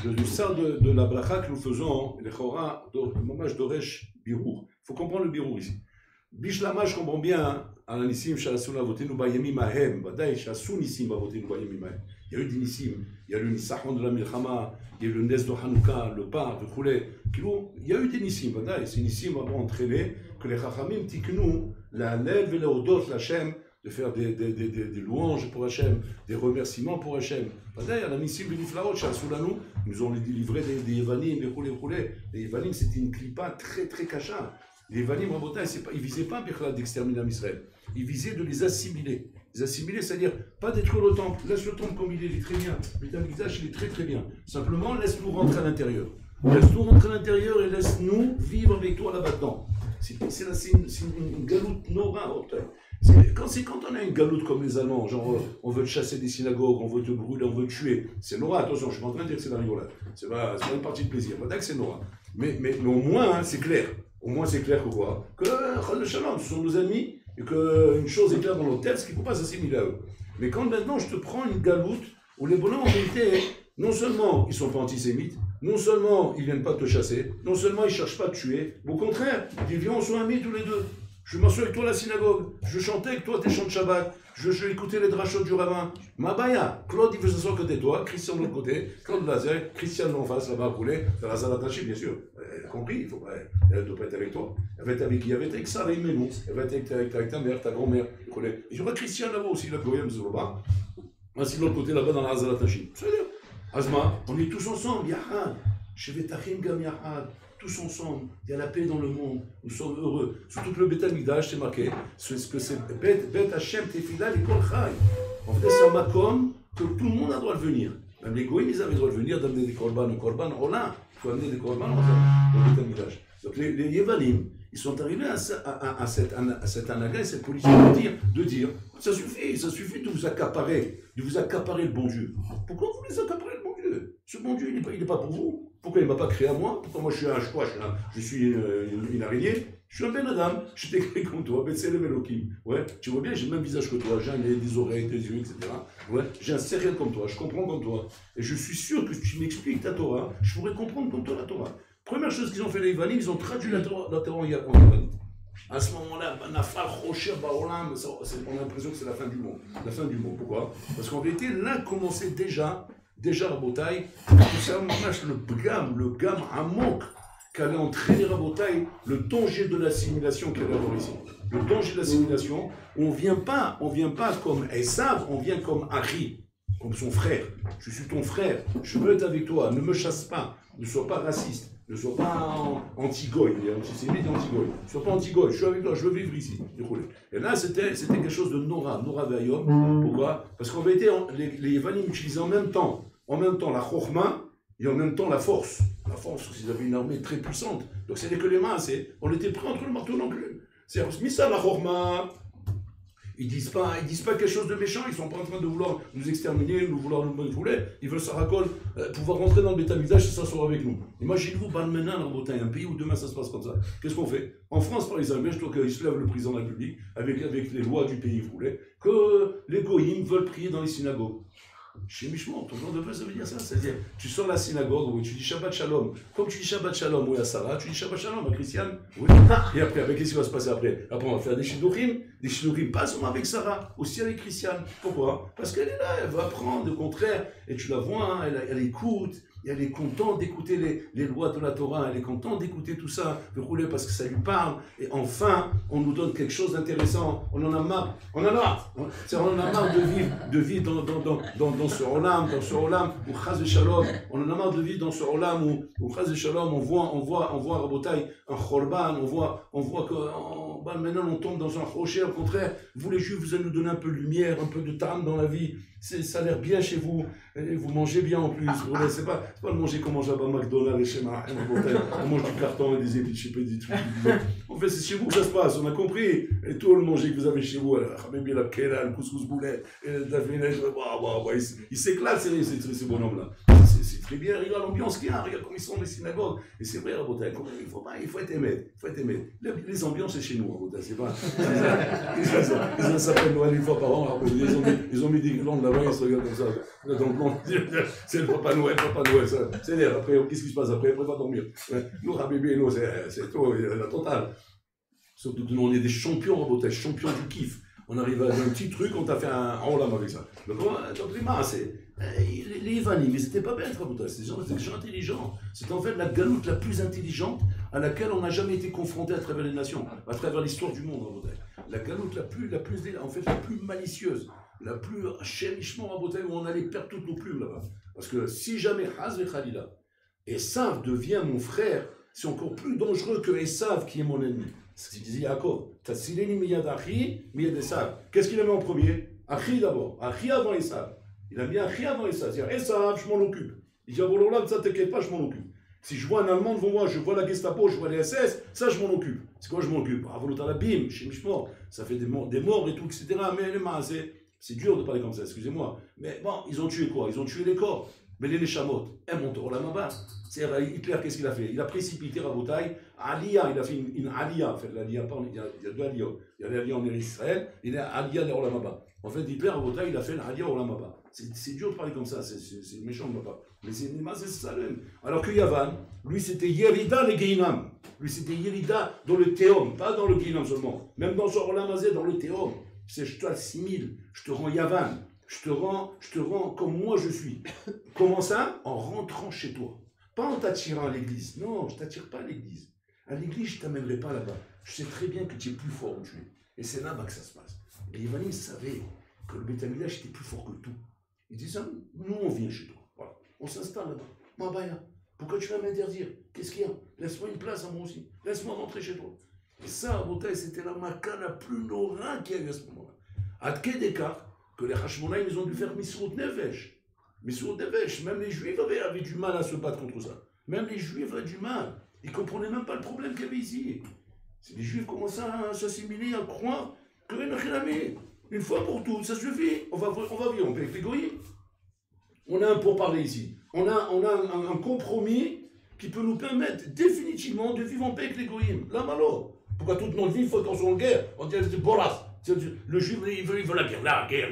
Le sort de la bracha que nous faisons, le chora, dommage doresh birour. Il faut comprendre le birour ici. Bishlama, je comprends bien, al nissim shalasu lavotenu bayemim ahem, vadaï shasu nissim lavotenu bayemim ahem. Il y a eu des nissim, il y a eu le nisachon de la milchama, il y a eu le nes de Hanouka, le pain, le choulet. Il y a eu des nissim, vadaï. Ces nissim vont entraîner que les chachamim tiknou, la lève et la odot, la shem, de faire des louanges pour Hachem, des remerciements pour Hachem. D'ailleurs, la Nissim Beniflaot, Shalsoulanou, ils nous ont livré des Yevanim, des roulés. Les Yevanim, c'était une clipa très très cacha. Les Yevanim, Rabotai, ils ne visaient pas d'exterminer Israël. Ils visaient de les assimiler. Les assimiler, c'est-à-dire pas détruire le temple. Laisse le temple comme il est très bien. Le Tamikdash, il est très très bien. Simplement, laisse-nous rentrer à l'intérieur. Laisse-nous rentrer à l'intérieur et laisse-nous vivre avec toi là-bas dedans. C'est une galoute nora. Quand on a une galoute comme les Allemands, genre on veut te chasser des synagogues, on veut te brûler, on veut te tuer, c'est nora. Attention, je suis pas en train de dire que c'est la rigolade. C'est pas une partie de plaisir. Pas que c'est nora. Mais au moins, hein, c'est clair. Au moins, c'est clair que quoi? Que le shalom, ce sont nos ennemis et qu'une chose est claire dans nos têtes, c'est qu'il ne faut pas s'assimiler à eux. Mais quand maintenant je te prends une galoute où les bonhommes en vérité, non seulement ils ne sont pas antisémites, non seulement ils ne viennent pas te chasser, non seulement ils ne cherchent pas à te tuer, mais au contraire, ils disent viens, on soit amis tous les deux. Je m'assois avec toi à la synagogue, je chantais avec toi tes chants de Shabbat, je écoutais les drachot du rabbin. Mabaya, Claude il veut s'asseoir à côté de toi, Christian de l'autre côté, Claude Lazer, Christian en face là-bas à rouler, dans la salle attachée bien sûr. Elle a compris, elle ne doit pas être avec toi. Elle va être avec qui? Elle va être avec Sarah Imenou, elle va être avec ta mère, ta grand-mère. Il y aura Christian là-bas aussi, la Goyam Zoroba. Ainsi de l'autre côté là-bas dans la salle attachée. C'est-à-dire, Azma, on est tous ensemble, Yahad, Shevetachim Gam Yahad. Tous ensemble, il y a la paix dans le monde, nous sommes heureux. Surtout que le Beth Amikdash, c'est marqué, c'est ce que c'est Beth Hashem Tefila et Kol Chai. En fait, c'est un makom que tout le monde a le droit de venir. Même les goïms, ils avaient le droit de venir, d'amener des korban, oh là, il faut amener des korban au Beth Amikdash. Donc les Yevanim, ils sont arrivés à cette anaga et cette politique de dire, ça suffit de vous accaparer le bon Dieu. Pourquoi vous les accaparez le bon Dieu? Ce bon Dieu, il n'est pas pour vous. Pourquoi il ne m'a pas créé à moi? Pourquoi moi je suis une araignée? Je suis un Ben Adam, je t'ai créé comme toi, Betselem Elohim. Ouais, tu vois bien, j'ai le même visage que toi, j'ai des oreilles, des yeux, etc. Ouais, j'ai un sérieux comme toi, je comprends comme toi. Et je suis sûr que si tu m'expliques ta Torah, je pourrais comprendre comme toi la Torah. Première chose qu'ils ont fait les Ivanim, ils ont traduit la Torah en Ivanite. À ce moment-là, Nafal Rocher Baolam, on a l'impression que c'est la fin du monde. La fin du monde. Pourquoi? Parce qu'en vérité, là commençait déjà Rabotai, c'est le gamme amok qu'allait entraîner Rabotai, le danger de l'assimilation qu'il allait avoir ici. Le danger de l'assimilation, on vient pas comme Esav, on vient comme Ari, comme son frère. Je suis ton frère, je veux être avec toi, ne me chasse pas, ne sois pas raciste, ne sois pas anti-goy, il est antisémite et anti-goy. Ne sois pas anti-goy, je suis avec toi, je veux vivre ici. Et là, c'était quelque chose de Nora Vayom. Pourquoi? Parce qu'en vérité, les Yevanim utilisaient en même temps la chorma et en même temps la force. La force, parce qu'ils avaient une armée très puissante. Donc ce n'est que les mains, on était prêts entre le marteau et l'enclume. C'est mis ça la chorma. Ils disent pas quelque chose de méchant, ils sont pas en train de vouloir nous exterminer, nous voulaient. Ils veulent Saracol, pouvoir rentrer dans le Beth Amikdash et s'asseoir avec nous. Imaginez-vous, Balmenan, en Bretagne, un pays où demain ça se passe comme ça. Qu'est-ce qu'on fait? En France, par exemple, je trouve qu'il se lève le président de la République avec les lois du pays, vous voulez, que les goïms veulent prier dans les synagogues. Chez Mishmon, ton nom de peuple, ça veut dire ça. C'est-à-dire, tu sors de la synagogue, oui, tu dis Shabbat Shalom. Comme tu dis Shabbat Shalom, oui, à Sarah, tu dis Shabbat Shalom à Christiane. Oui. Et après, qu'est-ce qui va se passer après? Après, on va faire des shidduchim, pas seulement avec Sarah, aussi avec Christiane. Pourquoi? Parce qu'elle est là, elle va apprendre, au contraire, et tu la vois, elle écoute. Et elle est contente d'écouter les lois de la Torah, elle est contente d'écouter tout ça, de rouler parce que ça lui parle. Et enfin, on nous donne quelque chose d'intéressant. On en a marre. On en a marre de vivre dans ce olam, où Chaz Shalom. On en a marre de vivre dans ce olam où Chaz Shalom, on voit Rabotai, un Chorban, on voit que maintenant on tombe dans un rocher. Au contraire, vous les Juifs, vous allez nous donner un peu de lumière, un peu de tam dans la vie. Ça a l'air bien chez vous, et vous mangez bien en plus. C'est pas le manger comme on mange à McDonald's et chez Martin. On mange du carton et des épices, des trucs. En fait, c'est chez vous que ça se passe, on a compris. Et tout le manger que vous avez chez vous, la kela, le couscous boulet, la vinaigrette, il s'éclate ces bonhommes-là. c'est très bien, regarde l'ambiance qu'il y a, regarde comme ils sont dans les synagogues. Et c'est vrai, Rabotai, il faut être aimé. Les ambiances, c'est chez nous, Rabotai, c'est pas. Ils s'appellent Noël une fois par an, ils ont mis des guirlandes là-bas, ils se regardent comme ça. Donc, non, c'est le Papa Noël, ça. C'est-à-dire, après, qu'est-ce qui se passe après? Après, va dormir. Nous, Rabébé, nous, c'est tout, la totale. Surtout que nous, on est des champions, Rabotai, champions du kiff. On arrive à un petit truc, on t'a fait un olam avec ça. Donc les masses, les Ivanim, ils n'étaient pas bêtes, c'est des gens intelligents. C'est en fait la galoute la plus intelligente à laquelle on n'a jamais été confronté à travers les nations, à travers l'histoire du monde. La galoute la plus malicieuse, la plus chémichement, où on allait perdre toutes nos plumes là-bas. Parce que si jamais Haz et Khalila, Esav devient mon frère, c'est encore plus dangereux que Esav qui est mon ennemi. C'est ce qu'il disait Yaakov. Tassileni miyad Achi, miyad Esav. Qu'est-ce qu'il a mis en premier? Achi d'abord. Achi avant Esav. Il a mis Achi avant Esav. C'est-à-dire Esav, je m'en occupe. Il dit Abololab, ça t'inquiète pas, je m'en occupe. Si je vois un Allemand devant moi, je vois la Gestapo, je vois les SS, ça je m'en occupe. C'est quoi je m'en occupe? Avolotalabim, chez Mishmor, ça fait des morts et tout, etc. Mais c'est dur de parler comme ça, excusez-moi. Mais bon, ils ont tué quoi? Ils ont tué les corps. Mais les Neshamot, elles montent au Olam Haba. C'est-à-dire, Hitler, qu'est-ce qu'il a fait? Il a précipité Rabotai, Aliyah, il a fait une Aliyah. En fait, l'Aliyah, il y a deux Aliyah. Il y a l'Aliyah en Israël, et il y a Aliyah de Olam Haba. En fait, Hitler, Rabotai, il a fait l'Aliyah au Olam Haba. C'est dur de parler comme ça, c'est méchant de ma part. Mais c'est ça même. Alors que Yavan, lui, c'était Yerida le Geinam. Lui, c'était Yerida dans le Théom, pas dans le Geinam seulement. Même dans son Olam Hazé, dans le Théom. C'est je t'assimile, je te rends Yavan. Je te rends comme moi je suis. Comment ça? En rentrant chez toi. Pas en t'attirant à l'église. Non, je ne t'attire pas à l'église. À l'église, je ne t'amènerai pas là-bas. Je sais très bien que tu es plus fort où tu es. Et c'est là-bas que ça se passe. Les Ivanim savaient que le Beth Amikdash était plus fort que tout. Ils disaient, nous on vient chez toi. Voilà. On s'installe là-bas. Mabaya, pourquoi tu vas m'interdire? Qu'est-ce qu'il y a? Laisse-moi une place à moi aussi. Laisse-moi rentrer chez toi. Et ça, à Botaï, c'était la maca la plus nora qu'il y avait à ce moment-là. À Tkedeka, que les Hashmonaïm, ils ont dû faire Misrut Nefesh. Misrut Nefesh, même les Juifs avaient du mal à se battre contre ça. Même les Juifs avaient du mal. Ils ne comprenaient même pas le problème qu'il y avait ici. C'est les Juifs commençaient à s'assimiler, à croire que une fois pour toutes, ça suffit. On va vivre en paix avec les goyim. On a un pourparler ici. On a un compromis qui peut nous permettre définitivement de vivre en paix avec les goyim. Là, malo. Pourquoi toute notre vie, il faut qu'on soit en guerre? On dit, c'est boras. Le juif, il veut la guerre,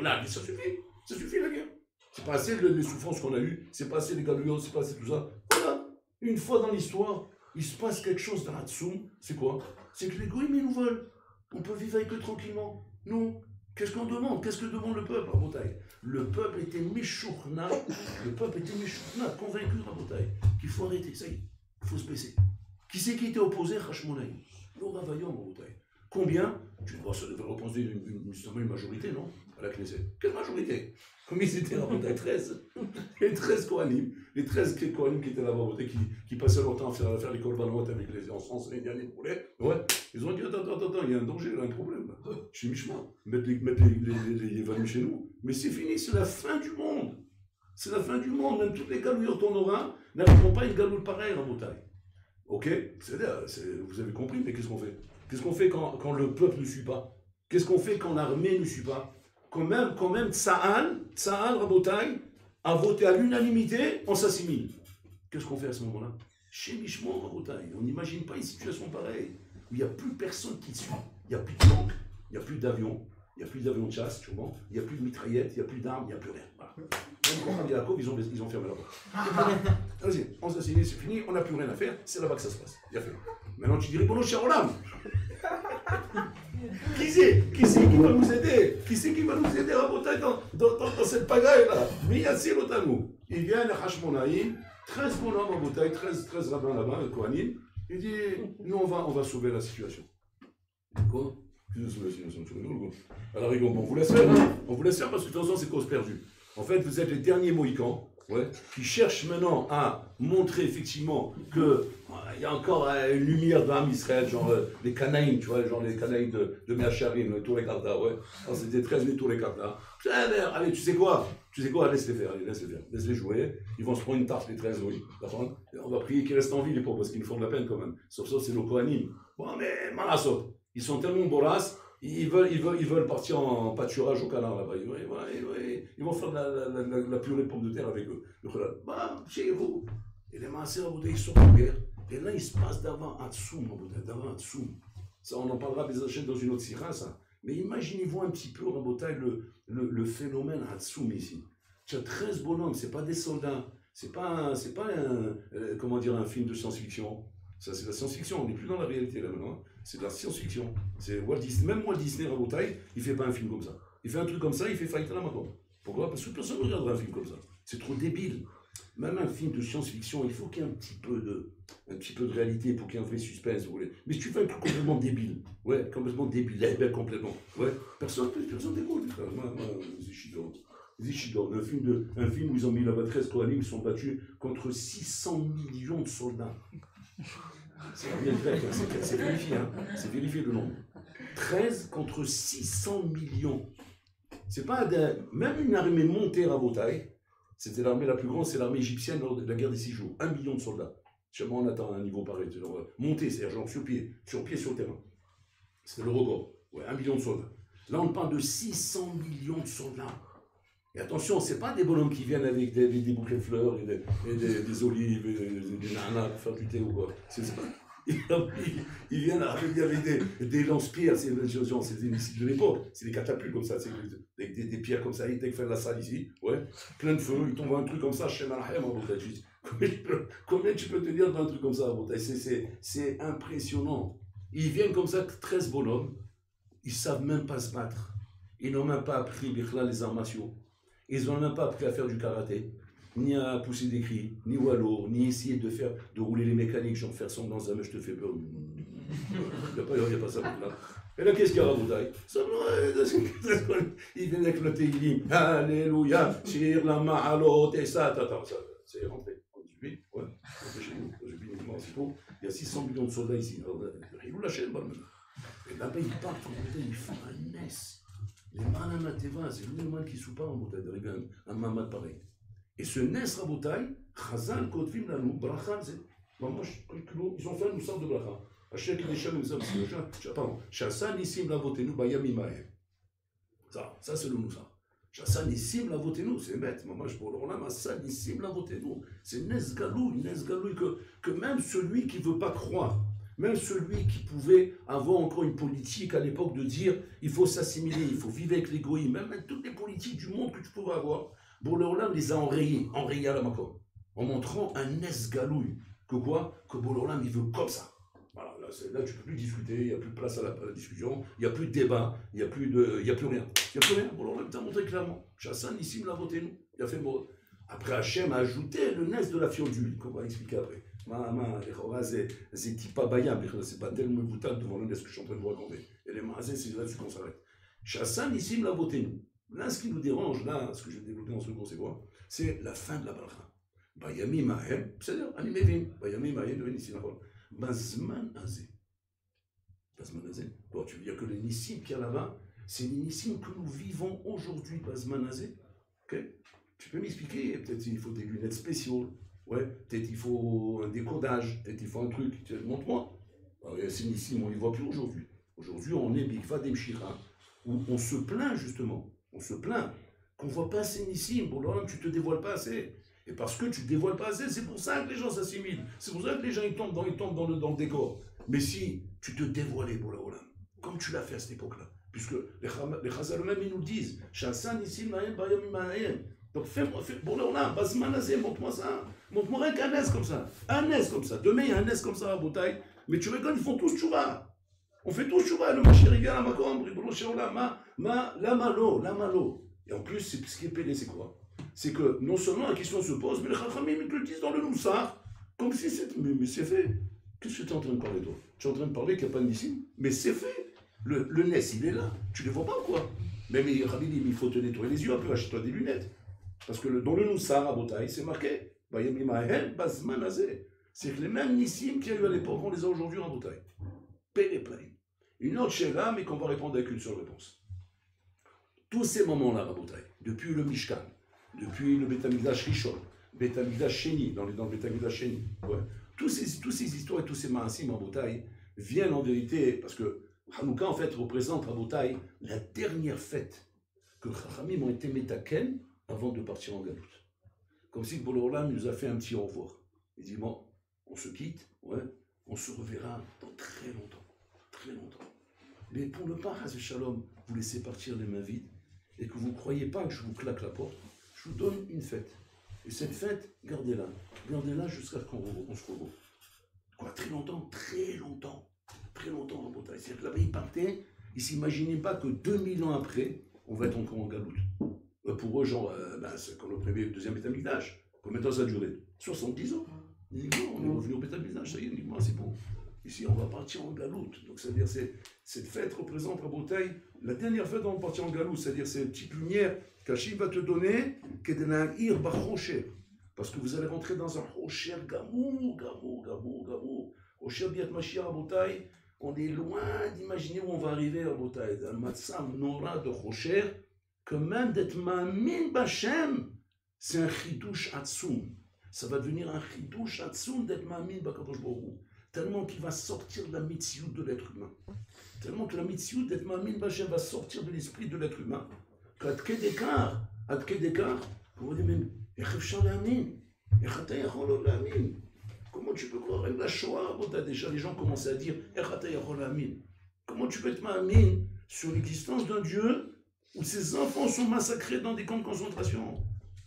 là, ça suffit la guerre. C'est pas assez les souffrances qu'on a eues, c'est pas assez les galuyos, c'est pas assez tout ça. Voilà, une fois dans l'histoire, il se passe quelque chose dans la Tsoum, c'est quoi? C'est que les goïms, ils nous veulent. On peut vivre avec eux tranquillement. Nous, qu'est-ce qu'on demande? Qu'est-ce que demande le peuple à Botaï? Le peuple était méchourna, convaincu à Botaï, qu'il faut arrêter, ça y est, il faut se baisser. Qui c'est qui était opposé? Hashmonaïm. L'Ora Vaillant à Botaï. Combien? Ça devrait reposer une majorité, non? À la Knesset. Quelle majorité? Combien c'était là? 13. Les 13 Kohanim. Les 13 Kohanim qui étaient là-bas, qui passaient leur temps à faire les korbanot avec les encens et les derniers poulets. Ouais. Ils ont dit attends, il y a un danger, il y a un problème. Chez Mishma. Mettre les Yevanim chez nous. Mais c'est fini, c'est la fin du monde. C'est la fin du monde. Même toutes les galouilles qu'on aura n'arriveront pas à une galoule pareille en montagne. Ok? C'est-à-dire, vous avez compris, mais qu'est-ce qu'on fait? Qu'est-ce qu'on fait quand le peuple ne suit pas? Qu'est-ce qu'on fait quand l'armée ne suit pas? Quand même Tsahal, Rabotai, a voté à l'unanimité, on s'assimile. Qu'est-ce qu'on fait à ce moment-là? Chez Mishmor, Rabotai, on n'imagine pas une situation pareille, où il n'y a plus personne qui suit. Il n'y a plus de tanks, il n'y a plus d'avions, il n'y a plus d'avions de chasse, sûrement, il n'y a plus de mitraillettes, il n'y a plus d'armes, il n'y a plus rien. Voilà. Même quand Yaakov, ils ont fermé la porte. Vas-y, on s'assimile, c'est fini, on n'a plus rien à faire, c'est là-bas que ça se passe. Bien fait. Maintenant tu dis, Ribono Shel Olam. Qui c'est qui va nous aider? Qui c'est qui va nous aider à monter dans cette pagaille-là? Miyassir Otanou. Il vient les Hashmonaïm, 13 bonhommes en bouteille, 13 rabbins là-bas, le Kohanim. Il dit, nous on va sauver la situation. Quoi? Alors on vous laisse faire, hein? On vous laisse faire parce que de toute façon c'est cause perdue. En fait, vous êtes les derniers Mohicans. Ouais, qui cherche maintenant à montrer effectivement qu'il y a encore une lumière dans l'âme Israël, genre les Canaïm, tu vois, genre les Canaïm de Meacharim, les Touré Karta, ouais. Alors c'était 13 000 Touré Karta. Allez, tu sais quoi, laisse-les faire, laisse-les jouer. Ils vont se prendre une tarte, les 13, oui. On va prier qu'ils restent en vie, les pauvres, parce qu'ils nous font de la peine quand même. Sauf ça, c'est nos Kohanim. Bon, mais Malasot, ils sont tellement boras Ils veulent partir en pâturage au canard là-bas. Ils vont faire la purée de pommes de terre avec eux. Bah, chez vous. Et les maasés Rabotai, ils sortent en guerre. Et là, il se passe d'avant Hatsoum, d'avant Hatsoum. Ça, on en parlera des achètes dans une autre sira, ça. Mais imaginez-vous un petit peu, Rabotai, le phénomène Hatsoum ici. Tu as 13 bonhommes, c'est pas des soldats. C'est pas comment dire, un film de science-fiction. Ça, c'est de la science-fiction. On n'est plus dans la réalité là maintenant. C'est de la science-fiction. Même Walt Disney, Rabotai, il fait pas un film comme ça. Il fait un truc comme ça, il fait faillite à la main. Pourquoi? Parce que personne ne regardera un film comme ça. C'est trop débile. Même un film de science-fiction, il faut qu'il y ait un petit peu de réalité pour qu'il y ait un vrai suspense, vous voulez. Mais si tu fais un truc complètement débile, ouais, complètement débile, complètement, ouais, personne t'écoute. Moi, Zishidon, un film où ils ont mis là-bas 13 Kohanim, ils sont battus contre 600 millions de soldats. C'est bien grec, c'est vérifié, hein, c'est vérifié le nombre. 13 contre 600 millions. C'est pas même une armée montée à Rabotai. C'était l'armée la plus grande, c'est l'armée égyptienne lors de la guerre des 6 jours. 1 million de soldats. Jamais on atteint un niveau pareil. Monter, c'est-à-dire genre sur pied sur le terrain. C'était le record. Ouais, 1 million de soldats. Là, on parle de 600 millions de soldats. Et attention, c'est pas des bonhommes qui viennent avec des bouquets de fleurs et des olives et des nanas pour faire du thé ou quoi. C'est pas. Ils viennent avec des lance-pierres, c'est des missiles de l'époque, c'est des catapultes comme ça, c'est des pierres comme ça, ils t'ont fait de la salle ici, ouais, plein de feu, ils tombent un truc comme ça, chez Malahem en Bretagne. Combien tu peux te dire d'un truc comme ça en Bretagne? C'est impressionnant. Ils viennent comme ça, 13 bonhommes, ils savent même pas se battre, ils n'ont même pas appris les arts martiaux, ils n'ont même pas appris à faire du karaté. Ni à pousser des cris, ni wallo, ni essayer de rouler les mécaniques, genre faire son dans un je te fais peur. Il n'y a pas ça là. Et là, qu'est-ce qu'il y a à Rabotai? Il vient avec le Teilim. Alléluia, Shir la Ma'alot, et ça, c'est rentré. En 18, ouais, rentré chez nous. Il y a 600 millions de soldats ici. Il nous lâche le bal maintenant. Et là-bas, ils partent, ils font un NES. Les Manamateva, c'est le mal qui soupe pas en Bretagne, d'arriver à un mamad pareil. Et ce Nes Rabotai, Chazal, Kotvim, Lanou, Bracha, ils ont fait une sorte de Bracha. Hachek, Lishan, pardon, Chassan, Nissim, Lavotenu, Bayami, Mahem. Ça c'est le Moussa. Chassan, Nissim, Lavotenu, c'est bête. Moi, je pour l'Orlam, Chassan, Nissim, Lavotenu. C'est Nes Galouille que même celui qui ne veut pas croire, même celui qui pouvait avoir encore une politique à l'époque de dire il faut s'assimiler, il faut vivre avec les goïs, même toutes les politiques du monde que tu pouvais avoir. Bourg-Léolam les a enrayés à la Macom, en montrant un Nes Galouille. Que quoi? Que Bourg-Léolam il veut comme ça. Voilà, là tu ne peux plus discuter, il n'y a plus de place à la discussion, il n'y a plus de débat, il n'y a plus rien. Il n'y a plus rien. Bourg-Léolam t'a montré clairement. Chassan, ici, l'a voté nous. Il a fait mot. Après, Hachem a ajouté le Nes de la fiondule, qu'on va expliquer après. C'est Tipa Bayam, c'est pas tellement boutade devant le Nes que je suis en train de vous raconter. Et les Maazé, c'est là-dessus qu'on s'arrête. Chassan, ici, l'a voté nous. Là, ce qui nous dérange, là, ce que je vais développer dans ce cours, c'est quoi? C'est la fin de la bracha. Bayami Mahem, c'est-à-dire, Animevin. Bayami Mahem, devient ici, d'accord? Bazman Azé. Bazman Azé. Bon, tu veux dire que les nissim qu'il y a là-bas, c'est les nissim que nous vivons aujourd'hui, Bazman Azé. Ok? Tu peux m'expliquer? Peut-être il faut des lunettes spéciales. Ouais, peut-être il faut un décodage. Peut-être il faut un truc. Montre-moi. Ces nissim, on ne les voit plus aujourd'hui. Aujourd'hui, on est Bigva Demshira, où on se plaint justement. On se plaint qu'on ne voit pas assez Nissim. Pour l'homme, tu ne te dévoiles pas assez. Et parce que tu ne te dévoiles pas assez, c'est pour ça que les gens s'assimilent. C'est pour ça que les gens ils tombent dans le décor. Mais si tu te dévoilais pour l'homme, comme tu l'as fait à cette époque-là, puisque les Chazal eux-mêmes ils nous disent Chassan Nissim Mahem Bayami Mahem. Donc fais-moi, pour l'homme, Basman Azé, montre-moi ça. Montre-moi un NES comme ça. Un NES comme ça. Demain, il y a un NES comme ça à Boutaï. Mais tu regardes, ils font tous chouva. On fait tous chouva. Le marché revient à Makom, la malo. Et en plus, ce qui est pédé, c'est quoi? C'est que non seulement la question se pose, mais les Chachamim ils te le disent dans le Moussar, comme si c'était. Mais c'est fait. Qu'est-ce que tu es en train de parler, toi? Tu es en train de parler qu'il n'y a pas de Nissim? Mais c'est fait. Le Nes, il est là. Tu ne les vois pas ou quoi? Mais Rabbi dit, il faut te nettoyer les yeux un peu, achète-toi des lunettes. Parce que dans le Moussar à Botaï, c'est marqué. C'est que les mêmes Nissim qu'il y a eu à l'époque, on les a aujourd'hui en Botaï. Pédé plein. Une autre là, mais qu'on va répondre avec une seule réponse. Tous ces moments-là, Rabotai, depuis le Mishkan, depuis le Beth Amikdash Rishon, Beth Amikdash Sheni, dans le Beth Amikdash Sheni, ouais, tous ces histoires et tous ces maasim, Rabotai, viennent en vérité, parce que Hanouka, en fait, représente, Rabotai, la dernière fête que Chachamim ont été métaken avant de partir en galoute. Comme si Bololam nous a fait un petit au revoir. Il dit, bon, on se quitte, ouais, on se reverra dans très longtemps, très longtemps. Mais pour ne pas, Hasbe Shalom, vous laisser partir les mains vides, et que vous ne croyez pas que je vous claque la porte, je vous donne une fête. Et cette fête, gardez-la jusqu'à ce qu'on se revoie. Quoi, très longtemps, Rabotai. C'est-à-dire que là-bas, il partait, il ne s'imaginaient pas que 2000 ans après, on va être encore en galoute. Pour eux, genre, c'est comme le premier et le deuxième Beth Amikdash. Combien de temps ça a duré? 70 ans. Ils disent, non, on est revenu au Beth Amikdash, ça y est, uniquement, c'est bon. Ici, on va partir en galoute. Donc, c'est-à-dire, cette fête représente, Rabotai, la dernière fête où on va partir en galoute. C'est-à-dire, c'est une petite lumière qu'Hachim va te donner, Kedenahir Bachrocher. Parce que vous allez rentrer dans un Rocher Gamour. Rocher Biat Mashiach, Rabotai, on est loin d'imaginer où on va arriver, Rabotai. Dans le Matzam Nora de Rocher, que même d'être Ma'amin B'Hashem, c'est un Chidouche Atzum. Ça va devenir un Chidouche Atzum d'être Ma'amin B'Kadosh Baruch Hu. Tellement qu'il va sortir de la mitziout de l'être humain. Tellement que la mitziout d'être Ma'amin B'Hashem va sortir de l'esprit de l'être humain. Qu'à d'écart, on va dire même, comment tu peux croire avec la Shoah? Déjà, les gens commençaient à dire, comment tu peux être Ma'amin sur l'existence d'un Dieu où ses enfants sont massacrés dans des camps de concentration?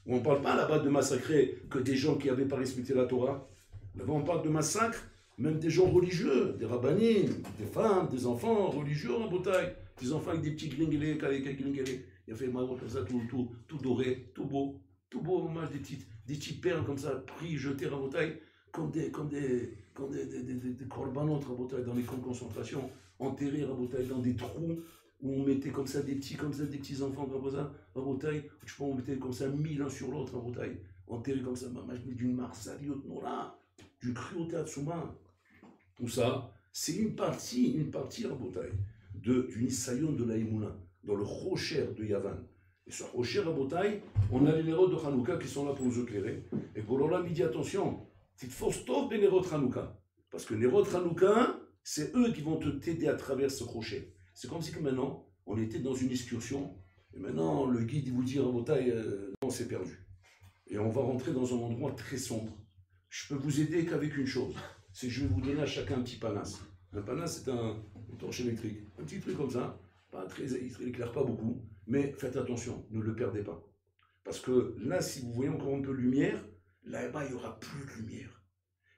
Où on ne parle pas là-bas de massacrer que des gens qui n'avaient pas respecté la Torah. Là-bas, on parle de massacre, même des gens religieux, des rabbanim, des femmes, des enfants religieux en Rabotai, des enfants avec des petits glinguelés, il a fait marron comme ça, tout doré, tout beau, hommage, des petites perles comme ça, pris, jetés en Rabotai, comme des corbanotes Rabotai dans les camps de concentration, enterrés Rabotai dans des trous, où on mettait comme ça des petits enfants Rabotai, je pense on mettait comme ça 1000 l'un sur l'autre Rabotai, enterrés comme ça, d'une marsaliot nora, d'une cruauté atsuma. Tout ça, c'est une partie Rabotai, du Nisayon de la Emouna, dans le Rocher de Yavan. Et ce Rocher Rabotai, on a les Nérot de Hanouka qui sont là pour nous éclairer. Et pour l'Olam, il dit attention, c'est force top les Nérot de Hanouka. Parce que les Nérot de Hanouka, c'est eux qui vont t'aider à travers ce Rocher. C'est comme si que maintenant, on était dans une excursion, et maintenant le guide il vous dit Rabotai, non, c'est perdu. Et on va rentrer dans un endroit très sombre. Je peux vous aider qu'avec une chose, c'est que je vais vous donner à chacun un petit panace. Un panace, c'est une torche électrique. Un petit truc comme ça, il n'éclaire pas beaucoup, mais faites attention, ne le perdez pas. Parce que là, si vous voyez encore un peu de lumière, là-bas, il n'y aura plus de lumière.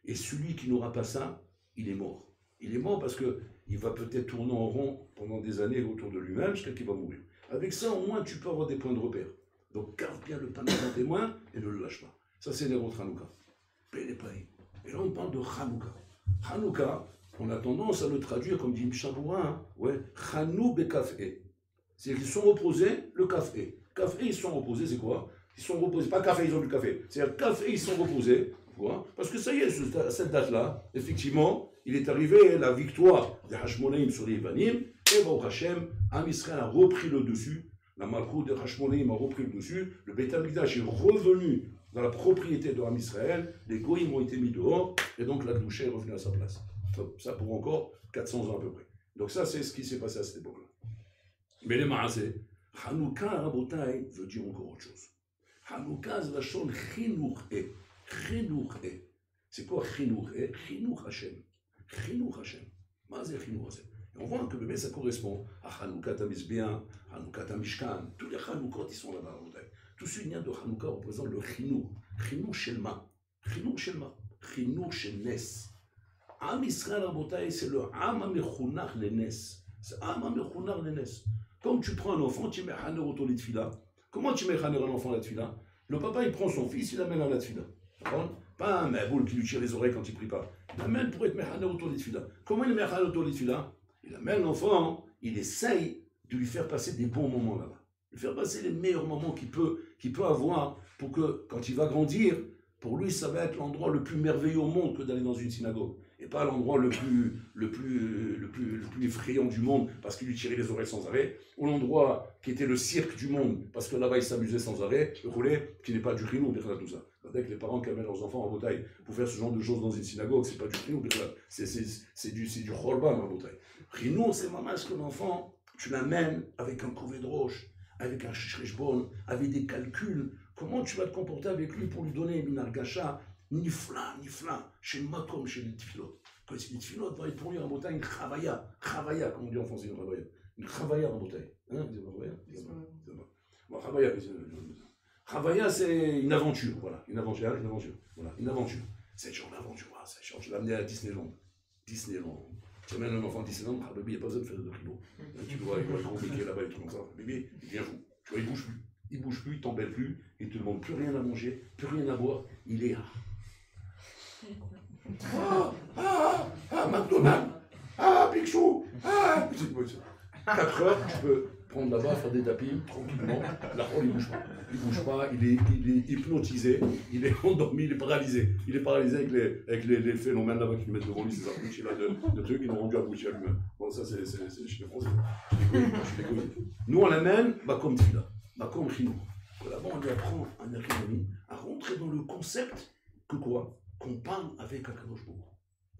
Et celui qui n'aura pas ça, il est mort. Il est mort parce qu'il va peut-être tourner en rond pendant des années autour de lui-même jusqu'à qu'il va mourir. Avec ça, au moins, tu peux avoir des points de repère. Donc, garde bien le panace dans tes mains et ne le lâche pas. Ça, c'est Nérot Hanouka. Et là, on parle de Hanouka. Hanouka, on a tendance à le traduire comme dit Mchabourin, ouais, Chanou Bekafé. C'est-à-dire qu'ils sont reposés, le café. Café, ils sont reposés, c'est quoi? Ils sont reposés, pas café, ils ont du café. C'est-à-dire café, ils sont reposés, quoi? Parce que ça y est, à cette date-là, effectivement, il est arrivé la victoire des Hashmonaïm sur les Ivanim, et Baruch Hashem, Am Israël a repris le dessus, la Malchut des Hashmonaïm a repris le dessus, le Beit HaMikdash est revenu dans la propriété de Am Israël, les Goïm ont été mis dehors, et donc la Gdoucha est revenue à sa place. Ça pour encore 400 ans à peu près. Donc ça, c'est ce qui s'est passé à cette époque-là. Mais les Maasé, Hanouka, Rabotai, veut dire encore autre chose. Hanouka, c'est la chose Chinuch-e. Chinuch-e. C'est quoi Chinuch-e? Chinuch Hashem. Chinuch Hashem. Maasé Chinuch Hashem. Et on voit que bébé, ça correspond à Hanouka Tamizbéan, Hanouka Tamishkan. Tous les Hanoukot, ils sont là-bas. Tout ce lien de Hanouka représente le Chinuch. Chinuch Shelma. Chinuch Shelma. Chinuch Shelnes. Am Israël, Rabotai, c'est le Am HaMechunach Lenes. C'est Am HaMechunach Lenes. Comme tu prends un enfant, tu mets Haner autour de Tfila. Comment tu mets Haner un enfant à la Tfila? Le papa, il prend son fils, il l'amène à la Tfila. Pas un maboule qui lui tire les oreilles quand il prie pas. Il l'amène pour être Haner autour de Tfila. Comment il met Haner autour de Tfila? Il amène l'enfant, il essaye de lui faire passer des bons moments là-bas. Lui faire passer les meilleurs moments qu'il peut avoir pour que, quand il va grandir, pour lui, ça va être l'endroit le plus merveilleux au monde que d'aller dans une synagogue. Et pas l'endroit le plus effrayant du monde parce qu'il lui tirait les oreilles sans arrêt, ou l'endroit qui était le cirque du monde parce que là-bas il s'amusait sans arrêt, le roulet, qui n'est pas du rinou, tout ça. Dès que les parents qui amènent leurs enfants en bouteille pour faire ce genre de choses dans une synagogue, c'est pas du chinour, c'est du chorban en bouteille. Chinour, c'est vraiment ce que l'enfant, tu l'amènes avec un couvet de roche, avec un shishbon, avec des calculs. Comment tu vas te comporter avec lui pour lui donner une argacha, ni fla, chez moi comme chez les tfilot. Que les tfilot vont être pour lui en bouteille une chavaya, comme on dit en français, une chavaya en bouteille. Hein, bon, chavaya, c'est une aventure, voilà, une aventure. C'est genre d'aventure, c'est genre, je l'ai amené à Disneyland. Tu amènes un enfant à Disneyland, bébé, il n'y a pas besoin de faire de kilo. Tu le vois, il voit le gros Mickey là-bas et tout comme ça. Bébé, il devient fou. Tu vois, il bouge plus, il t'embête plus, il te demande plus rien à manger, plus rien à boire, il est là. McDonald's, Picsou, 4 heures, tu peux prendre là-bas, faire des tapis, tranquillement. Là, il bouge pas, il est hypnotisé, il est endormi, il est paralysé. Il est paralysé avec les phénomènes là-bas qui mettent devant lui, ces abouchis là de trucs, ils l'ont rendu abouchi à lui-même. Bon, ça, c'est chez les Français. Nous, on l'amène, comme Tfila, comme Chinou. Là-bas, on lui apprend en économie à rentrer dans le concept que quoi? Qu'on parle avec Akadosh Baruch.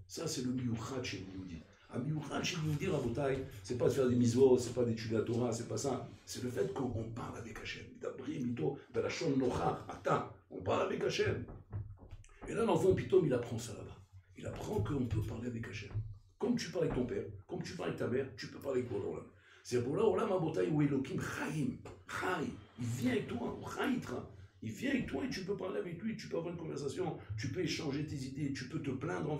Ça, c'est le miyuchad chez le Yehudi. Un miyuchad chez le Yehudi, Rabotai, c'est pas de faire des mitzvot, c'est pas d'étudier la Torah, c'est pas ça. C'est le fait qu'on parle avec Hachem. D'abri, mito, belachon nocha, attends, on parle avec Hachem. Et là, l'enfant, Pitom, il apprend ça là-bas. Il apprend qu'on peut parler avec Hachem. Comme tu parles avec ton père, comme tu parles avec ta mère, tu peux parler avec Bola Olam. C'est Bola Olam, Rabotai, où Elohim Chaim, Chai, il vient avec toi, Chaitra. Il vient avec toi et tu peux parler avec lui, tu peux avoir une conversation, tu peux échanger tes idées, tu peux te plaindre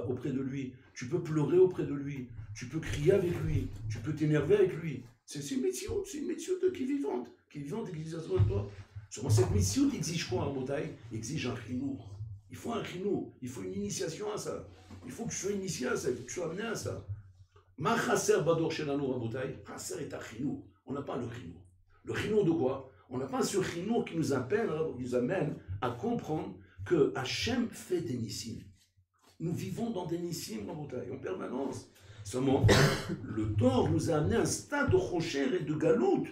auprès de lui, tu peux pleurer auprès de lui, tu peux crier avec lui, tu peux t'énerver avec lui. C'est une métier qui est vivante et qui existe à toi. Seulement cette métier exige quoi en bataille? Exige un chinour. Il faut un chinour, il faut une initiation à ça. Il faut que tu sois initié à ça, il faut que tu sois amené à ça. Ma chasser bador shelano rabotai, chasser est un chinour. On n'a pas le chinour. Le chinour de quoi? On n'a pas ce chinour qui nous amène à comprendre que Hachem fait des nissim. Nous vivons dans des nissim en permanence. Seulement, le Tor nous a amené à un stade de rocher et de galout.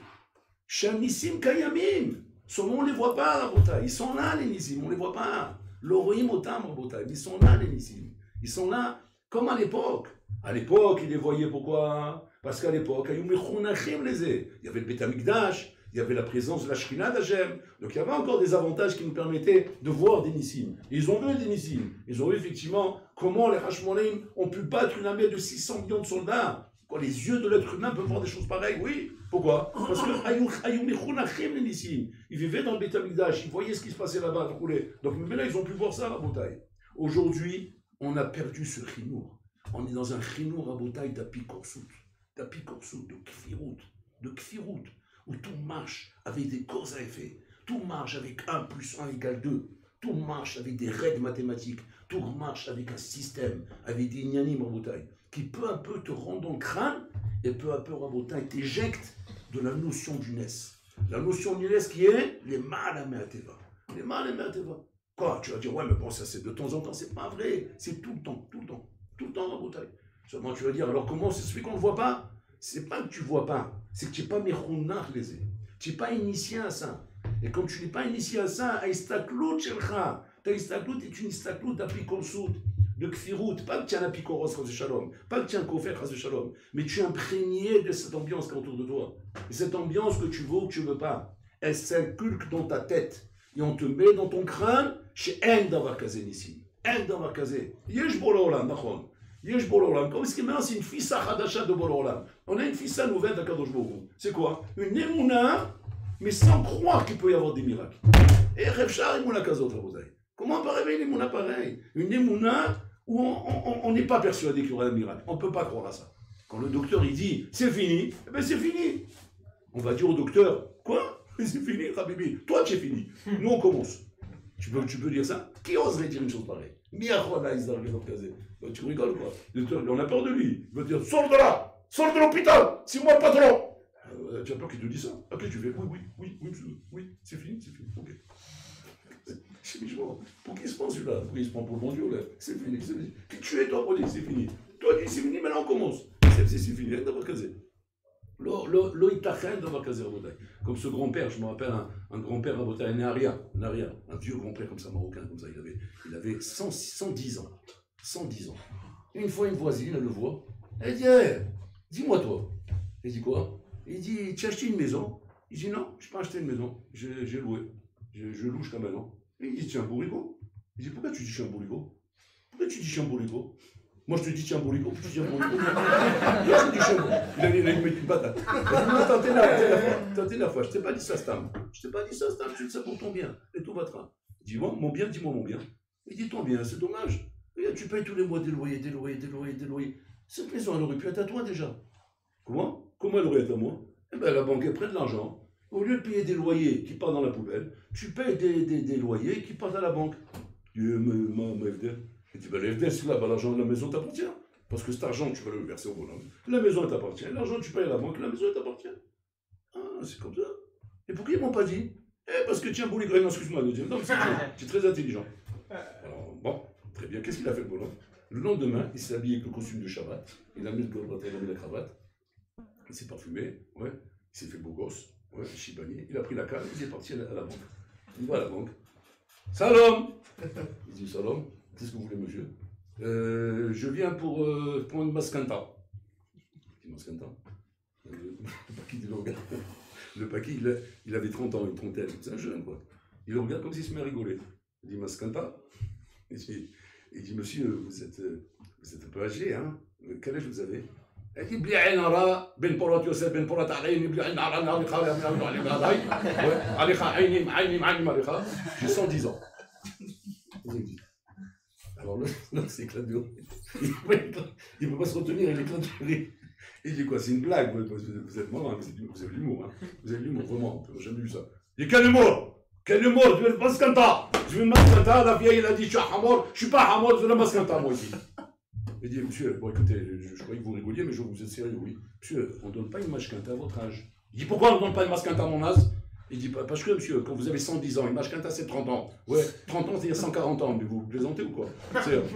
Shem nissim kayamim. Seulement, on ne les voit pas, ils sont là, les nissim, on ne les voit pas. L'oroïm otam, ils sont là, les nissim. Ils sont là, comme à l'époque. À l'époque, ils les voyaient pourquoi? Parce qu'à l'époque, il y avait le Beth Amikdash. Il y avait la présence de la Shrina d'Hachem. Donc il y avait encore des avantages qui nous permettaient de voir des Nissim. Ils ont vu des Nissim. Ils ont vu effectivement comment les Hashmonaïm ont pu battre une armée de 600 millions de soldats. Quoi, les yeux de l'être humain peuvent voir des choses pareilles? Oui. Pourquoi? Parce que les Nissim. Ils vivaient dans le Beth Amikdash. Ils voyaient ce qui se passait là-bas. Donc maintenant ils ont pu voir ça à Rabotai. Aujourd'hui, on a perdu ce chinour. On est dans un chinour Rabotai d'apikorsut, de kfirut. Où tout marche avec des causes à effet, tout marche avec 1 plus 1 égale 2, tout marche avec des règles mathématiques, tout marche avec un système, avec des ignanim rabotai, qui peu à peu te rendent dans le crâne, et peu à peu rabotai t'éjecte de la notion du Nes. La notion du Nes qui est les malaméateva. Les malaméateva. Quoi? Tu vas dire, ouais, mais bon, ça c'est de temps en temps, c'est pas vrai, c'est tout le temps rabotai. Seulement tu vas dire, alors comment c'est celui qu'on ne voit pas? C'est pas que tu vois pas, c'est que tu n'es pas mechounar les. Tu n'es pas initié à ça. Et comme tu n'es pas initié à ça, Aistaklout Shelcha, ta Aistaklout est une Aistaklout d'apikorsut, de kfirut, pas que tu es un apikoros chas shalom, pas que tu es un kofer chas shalom, mais tu es imprégné de cette ambiance qui est autour de toi. Et cette ambiance que tu veux ou que tu ne veux pas, elle s'inculque dans ta tête. Et on te met dans ton crâne, chez En Davar Kazé Nissim. En Davar Kazé. Yesh Bola Olam, Nachon. Yesh Bola Olam. Comme ce qui est maintenant, c'est une fissa Hadasha de Bola Olam. On a une fissa nouvelle d'Akadosh Baruch. C'est quoi? Une émouna, mais sans croire qu'il peut y avoir des miracles. Et Revchar émouna Kazot, Rabotai. Comment on peut réveiller une émouna pareille? Une émouna où on n'est pas persuadé qu'il y aura un miracle. On ne peut pas croire à ça. Quand le docteur il dit c'est fini, eh bien c'est fini. On va dire au docteur, quoi? C'est fini, Habibi. Toi tu es fini. Nous on commence. Tu peux dire ça? Qui oserait dire une chose pareille? Tu rigoles quoi? On a peur de lui. Il va dire sors de là, sors de l'hôpital, c'est moi le patron. Tu as peur qu'il te dise ça? Ok, tu fais oui, c'est fini, ok. Pour qui se prend celui-là? Pour qui se prend pour le bon Dieu là? C'est fini. Qui tu es toi pour dire c'est fini? Toi dis c'est fini, maintenant on commence. C'est fini, d'abord casé. Comme ce grand-père, je me rappelle un grand-père à Botaï, un vieux grand-père comme ça, marocain, comme ça, il avait 110 ans. 110 ans. Une fois, une voisine, elle le voit, elle dit hey, dis-moi toi. Il dit quoi? Il dit tu as acheté une maison? Il dit non, je n'ai pas acheté une maison, j'ai loué. Je loue jusqu'à maintenant. Et il dit tiens, bourrico. Il dit pourquoi tu dis je suis un bourrico? Pourquoi tu dis je suis un bourrico? Moi je te dis tiens bourrico, tu dis un bourrico. Je dis je suis un bourrico. Il a mis une patate. Tentez la fois, je t'ai pas dit ça, Stam. Je t'ai pas dit ça, Stam, je dis ça pour ton bien. Et tout va te rendre. Dis-moi mon bien, dis-moi mon bien. Il dit ton bien, c'est dommage. Regarde, tu payes tous les mois des loyers. Cette maison, elle aurait pu être à toi déjà. Comment elle aurait été à moi? Eh bien, la banque, elle prend de l'argent. Au lieu de payer des loyers qui partent dans la poubelle, tu payes des loyers qui partent à la banque. Tu dis, ma FDL. Il dit, ben, la FDL, c'est là, ben, l'argent de la maison t'appartient. Parce que cet argent, tu vas le verser au bonhomme. La maison, elle t'appartient. L'argent, tu payes à la banque, la maison, elle t'appartient. Ah, c'est comme ça. Et pourquoi ils m'ont pas dit? Parce que tiens, Bouli, non, excuse-moi, non, c'est très intelligent. Alors, bon, très bien. Qu'est-ce qu'il a fait, le bonhomme? Le lendemain, il s'est habillé avec le costume de Shabbat. Il a mis le cravate, il a mis la cravate. Il s'est parfumé, ouais. Il s'est fait beau gosse, ouais, chibani. Il a pris la canne, il est parti à la banque. Il va à la banque. Salam! Il dit salam, qu'est-ce que vous voulez, monsieur? Je viens pour prendre une mascanta. Il dit mascanta? Le paquet, il le regarde. Le paquet, il avait 30 ans, une trentaine, c'est un jeune, quoi. Il le regarde comme s'il se met à rigoler. Il dit mascanta? Il dit monsieur, vous êtes un peu âgé, hein? Quel âge vous avez? Il dit بلي عين راه بين بورات يوسف بين بورات عيني بلي عين راه نهار علي عيني معلقه. J'ai 110 ans. Alors l'autre s'éclate de rire. Il ne peut pas se retenir, il éclate de rire. Il dit quoi? C'est une blague? Vous êtes marrant, vous avez l'humour, hein? Vous avez l'humour, vraiment, on n'a jamais vu ça. Il dit quel humour? Quel humour? Je veux le mascanta. Je veux le mascanta. La vieille, elle a dit je suis un hamor. Je suis pas un hamor, je veux le mascanta, moi aussi. Il dit, monsieur, bon écoutez, je croyais que vous rigoliez, mais je vous êtes sérieux, oui. Monsieur, on ne donne pas une masquinta à votre âge. Il dit, pourquoi on ne donne pas une masquinta à mon âge? Il dit, parce que monsieur, quand vous avez 110 ans, une masquinta c'est 30 ans. Ouais, 30 ans, c'est-à-dire 140 ans, mais vous plaisantez ou quoi?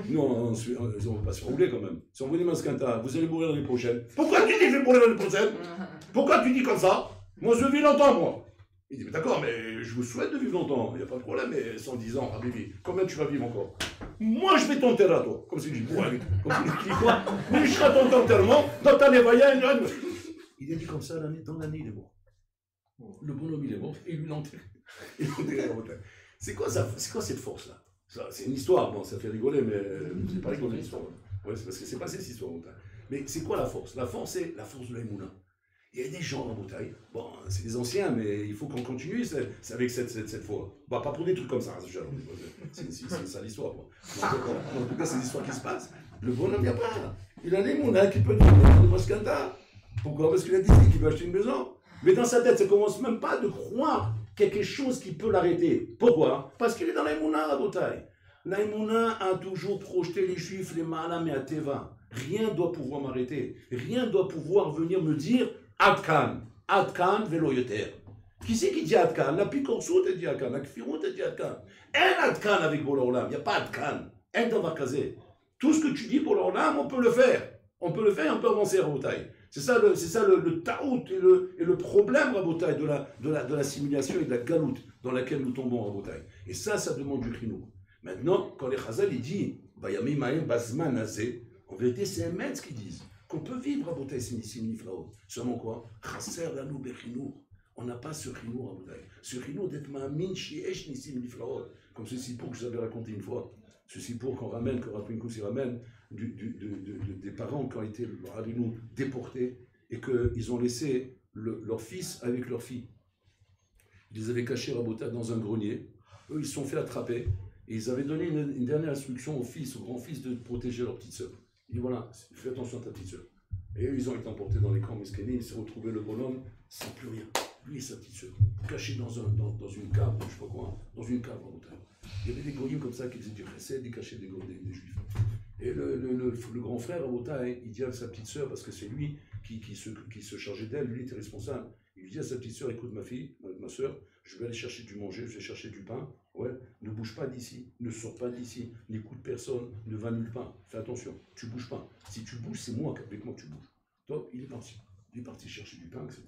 Nous, on ne va pas se rouler quand même. Si on veut une masquinta, vous allez mourir l'année prochaine. Pourquoi tu dis que je vais mourir l'année prochaine? Pourquoi tu dis comme ça? Moi, je vis longtemps, moi. Il dit, mais d'accord, mais je vous souhaite de vivre longtemps, il n'y a pas de problème, mais 110 ans, Habibi, combien tu vas vivre encore? Moi, je vais t'enterrer à toi. Comme si je dis, comme si je dis quoi? Mais je serai à ton enterrement, dans ta névaïa. Il a dit comme ça, dans l'année, il est mort. Le bonhomme, il est mort, et il lui l'a enterré. C'est quoi cette force-là? C'est une histoire, bon, ça fait rigoler, mais c'est pas rigoler l'histoire. Ouais, c'est parce que c'est passé cette histoire. Mais c'est quoi la force? La force, c'est la force de l'Aïmouna. Il y a des gens en Boutaï, bon, c'est des anciens, mais il faut qu'on continue avec cette foi. Bah, pas pour des trucs comme ça, c'est ça l'histoire. En tout cas, c'est l'histoire qui se passe. Le bonhomme, il n'y a pas. Il a les mouna qui peut devenir de Mascanta. Pourquoi? Parce qu'il a dit qu'il veut acheter une maison. Mais dans sa tête, ça ne commence même pas de croire quelque chose qui peut l'arrêter. Pourquoi? Parce qu'il est dans l'Aïmouna à Boutaï. L'Aïmouna a toujours projeté les Juifs, les Mahalam et Ateva. Rien ne doit pouvoir m'arrêter. Rien ne doit pouvoir venir me dire Adkan velo yoter. Qui c'est qui dit Adkan? La Picorsout dit Adkan, la Kfirut dit Adkan. Un Adkan avec Bololam, il n'y a pas Adkan. Un Davakazé. Tout ce que tu dis Bololam, on peut le faire. On peut le faire et on peut avancer à Rabotaï. C'est ça le taout et le problème Rabotaï de l'assimilation et de la galoute dans laquelle nous tombons à Rabotaï. Et ça demande du chinou. Maintenant, quand les Chazal ils disent Bayami Maïm Bazman Azé, en vérité, c'est un maître qui disent qu'on peut vivre à Botaï Sinifraot. Seulement quoi? Chasser la nou bechinour. On n'a pas ce chinour à Botaï. Ce chinour d'être ma'amin shiesh nisim nifraot. Comme ceci pour que je vous avais raconté une fois. Ceci pour qu'on ramène, que Rapinkus ramène des parents qui ont été déportés et qu'ils ont laissé leur fils avec leur fille. Ils les avaient cachés à Botaï dans un grenier. Eux, ils se sont fait attraper. Et ils avaient donné une dernière instruction au grand-fils de protéger leur petite sœur. Il dit voilà, fais attention à ta petite sœur. Et eux, ils ont été emportés dans les camps Meskéni, ils s'est retrouvé le bonhomme sans plus rien. Lui et sa petite sœur, cachés dans une cave, je sais pas quoi, dans une cave en hauteur. Il y avait des goyim comme ça qui faisaient du chesed, ils cachaient des juifs. Et le grand frère à Botaï, il dit à sa petite sœur, parce que c'est lui qui se chargeait d'elle, lui était responsable. Il dit à sa petite sœur, écoute ma fille, ma sœur, je vais aller chercher du manger, je vais chercher du pain. Ouais, ne bouge pas d'ici, ne sors pas d'ici, n'écoute personne, ne va nulle part. Fais attention, tu bouges pas. Si tu bouges, c'est moi qu'avec moi que tu bouges. Toi, il est parti. Il est parti chercher du pain, etc.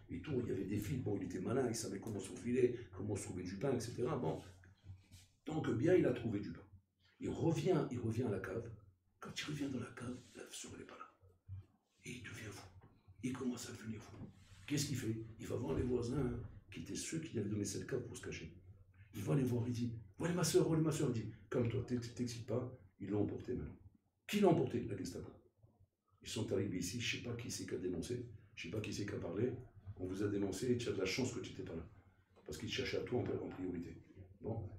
Et tout, il y avait des fils, bon, il était malin, il savait comment se faufiler, comment se trouver du pain, etc. Bon, tant que bien, il a trouvé du pain. Il revient à la cave. Quand il revient dans la cave, la sœur n'est pas là. Et il devient fou. Il commence à devenir fou. Qu'est-ce qu'il fait? Il va voir les voisins, qui étaient ceux qui lui avaient donné cette cave pour se cacher. Il va les voir, il dit, voilà ma soeur, il dit, comme toi, t'excites pas, ils l'ont emporté maintenant. Qui l'a emporté? La Gestapo. Ils sont arrivés ici, je ne sais pas qui c'est qui a dénoncé, je ne sais pas qui c'est qui a parlé, on vous a dénoncé et tu as de la chance que tu n'étais pas là. Parce qu'ils te cherchaient à toi en priorité. Bon,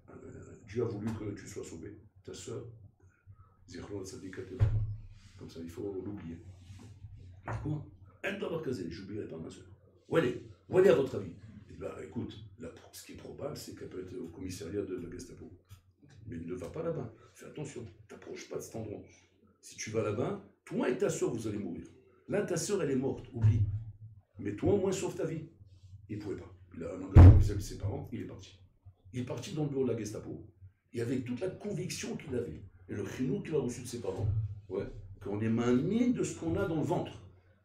Dieu a voulu que tu sois sauvé. Ta soeur, Zichron Tzadik, comme ça, il faut l'oublier. Pourquoi? Elle doit avoir casé, j'oublierai pas ma soeur. Où elle est à votre avis? Eh bien, écoute, ce qui est probable, c'est qu'elle peut être au commissariat de la Gestapo. Mais ne va pas là-bas. Fais attention, t'approches pas de cet endroit. Si tu vas là-bas, toi et ta soeur, vous allez mourir. Là, ta soeur, elle est morte, oublie. Mais toi, au moins, sauve ta vie. Il ne pouvait pas. Il a un engagement vis-à-vis de ses parents, il est parti. Il est parti dans le bureau de la Gestapo. Et avec toute la conviction qu'il avait, et le chinou qu'il a reçu de ses parents, ouais, qu'on est main de ce qu'on a dans le ventre.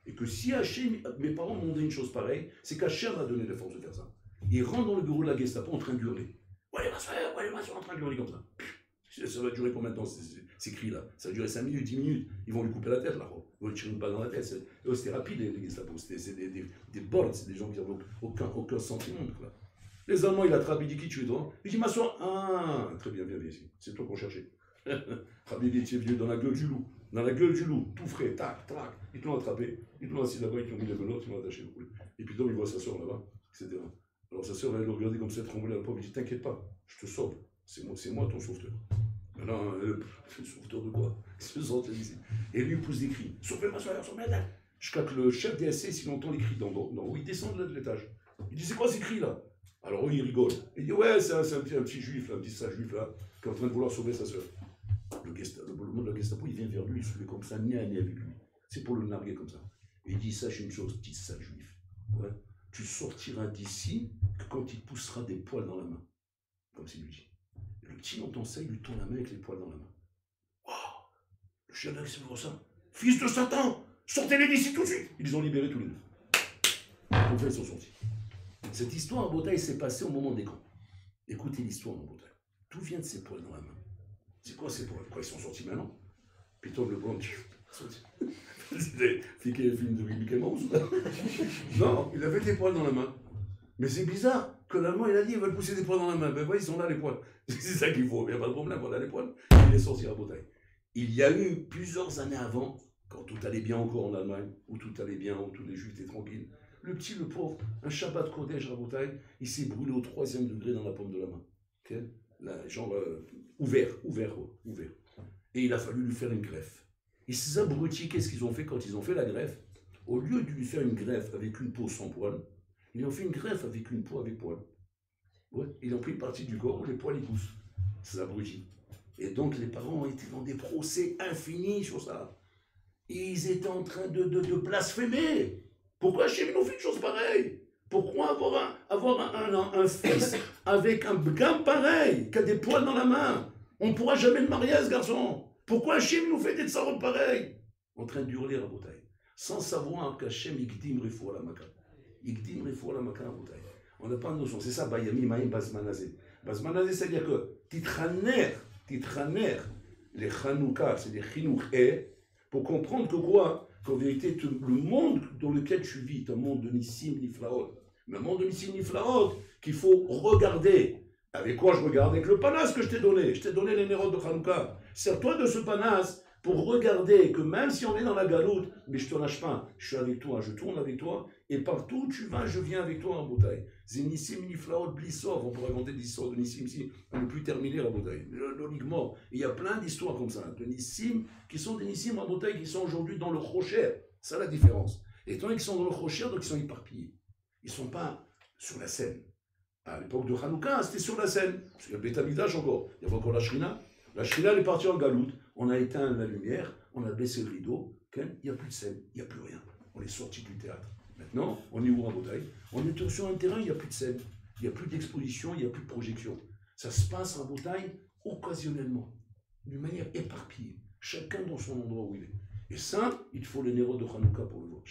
Et que si Hachem, mes parents m'ont donné une chose pareille, c'est qu'Hachem m'a donné la force de faire ça. Il rentre dans le bureau de la Gestapo en train de hurler. Ouais, ma soeur, en train de hurler comme ça. Ça va durer combien de temps ces cris-là? Ça va durer 5 minutes, 10 minutes. Ils vont lui couper la tête là. Ils vont lui tirer une balle dans la tête. C'était rapide les Gestapo. C'était des bols, c'est des gens qui n'avaient aucun sentiment. Là. Les Allemands, il attrape, il dit qui tu es toi? Il dit ma soeur. Ah, très bien, viens ici. C'est toi qu'on cherchait. Rabbi dit tu es venu dans la gueule du loup. Dans la gueule du loup, tout frais, tac, tac. Ils te l'ont attrapé, ils te l'ont assis là-bas, ils te l'ont mis les menottes, ils l'ont attaché au cou. Et puis l'homme, il voit sa soeur là-bas, etc. Alors sa soeur, elle le regardait comme ça, tremblait à la pauvre, il dit t'inquiète pas, je te sauve. C'est moi ton sauveteur. Maintenant, le sauveteur de quoi? Il se sentait ici. Et lui, il pousse des cris. Sauvez ma soeur, sauvez-la. Jusqu'à que le chef des SS, il entend les cris d'en haut. Il descend de l'étage. Il dit c'est quoi ces cris-là? Alors il rigole. Il dit ouais, c'est un petit juif, là, un petit sale juif là, qui est en train de vouloir sauver sa soeur. Le monde de la Gestapo, il vient vers lui, il se met comme ça, nez à nez avec lui. C'est pour le narguer comme ça. Et il dit sache une chose, petit sale juif. Ouais, tu sortiras d'ici que quand il poussera des poils dans la main. Comme s'il lui dit. Le petit entend ça, il lui tourne la main avec les poils dans la main. Waouh! Le chien là, c'est pour ça. Fils de Satan! Sortez-les d'ici tout de suite! Ils les ont libérés tous les deux. Enfin, ils sont sortis. Cette histoire en Bretagne s'est passée au moment des camps. Écoutez l'histoire en Bretagne. D'où viennent ces poils dans la main? C'est quoi ces poils? Pourquoi ils sont sortis maintenant? Plutôt le blanc. C'était le film de Mickey Mouse. Non, il avait des poils dans la main. Mais c'est bizarre que l'Allemand, il a dit, ils veulent pousser des poils dans la main. Ben voilà, ils sont là, les poils. C'est ça qu'il faut, il n'y a pas de problème, voilà les poils. Il est sorti à Bretagne. Il y a eu plusieurs années avant, quand tout allait bien encore en Allemagne, où tout allait bien, où tous les Juifs étaient tranquilles, le pauvre, un Shabbat Kodesh à Bretagne, il s'est brûlé au 3e degré dans la paume de la main. Okay? Là, genre ouvert. Et il a fallu lui faire une greffe. Et ces abrutis, qu'est-ce qu'ils ont fait quand ils ont fait la greffe? Au lieu de lui faire une greffe avec une peau sans poils, ils ont fait une greffe avec une peau avec poils. Ouais, ils ont pris une partie du corps où les poils ils poussent. Ces abrutis. Et donc les parents étaient dans des procès infinis sur ça. Et ils étaient en train de blasphémer. Pourquoi Hachem nous fait une chose pareille? Pourquoi avoir un fils avec un gamme pareil, qui a des poils dans la main? On ne pourra jamais le marier à ce garçon. Pourquoi Hachem nous fait des tsarotes pareilles? En train d'hurler à Bretagne. Sans savoir qu'Hachem Igdim Rifou la Maka. Igdim Rifou la Maka à Bretagne. On n'a pas de notion. C'est ça, Bayami Maïm Bazmanazé. Bazmanazé, c'est-à-dire que Titraner, les Chanouka, c'est des Chinouché, pour comprendre que quoi? Qu'en vérité, le monde dans lequel tu vis est un monde de Nissim Niflaot. Mais un monde de Nissim Niflaot qu'il faut regarder. Avec quoi je regarde? Avec le panas que je t'ai donné. Je t'ai donné les nérodes de Hanouka. Sers-toi de ce panas pour regarder que même si on est dans la galoute, mais je ne te lâche pas. Je suis avec toi, je tourne avec toi. Et partout où tu vas, je viens avec toi en Bretagne. C'est Nissim Niflaot Blissov. On pourrait raconter des histoires de Nissim ici. On ne peut plus terminer la Bretagne. Logiquement. Il y a plein d'histoires comme ça. De Nissim qui sont des Nissim en Bretagne qui sont aujourd'hui dans le Rocher. C'est la différence. Et étant donné qu'ils sont dans le Rocher, donc ils sont éparpillés. Ils ne sont pas sur la scène. À l'époque de Hanouka, c'était sur la scène. Parce qu'il y a le Beth Amikdash encore. Il y avait encore la Shrina. La Shrina, elle est partie en galoute. On a éteint la lumière, on a baissé le rideau. Il n'y a plus de scène, il n'y a plus rien. On est sorti du théâtre. Maintenant, on est où en Bretagne? On est sur un terrain, il n'y a plus de scène. Il n'y a plus d'exposition, il n'y a plus de projection. Ça se passe en Bretagne occasionnellement, d'une manière éparpillée. Chacun dans son endroit où il est. Et ça, il faut le Néro de Hanouka pour le voir.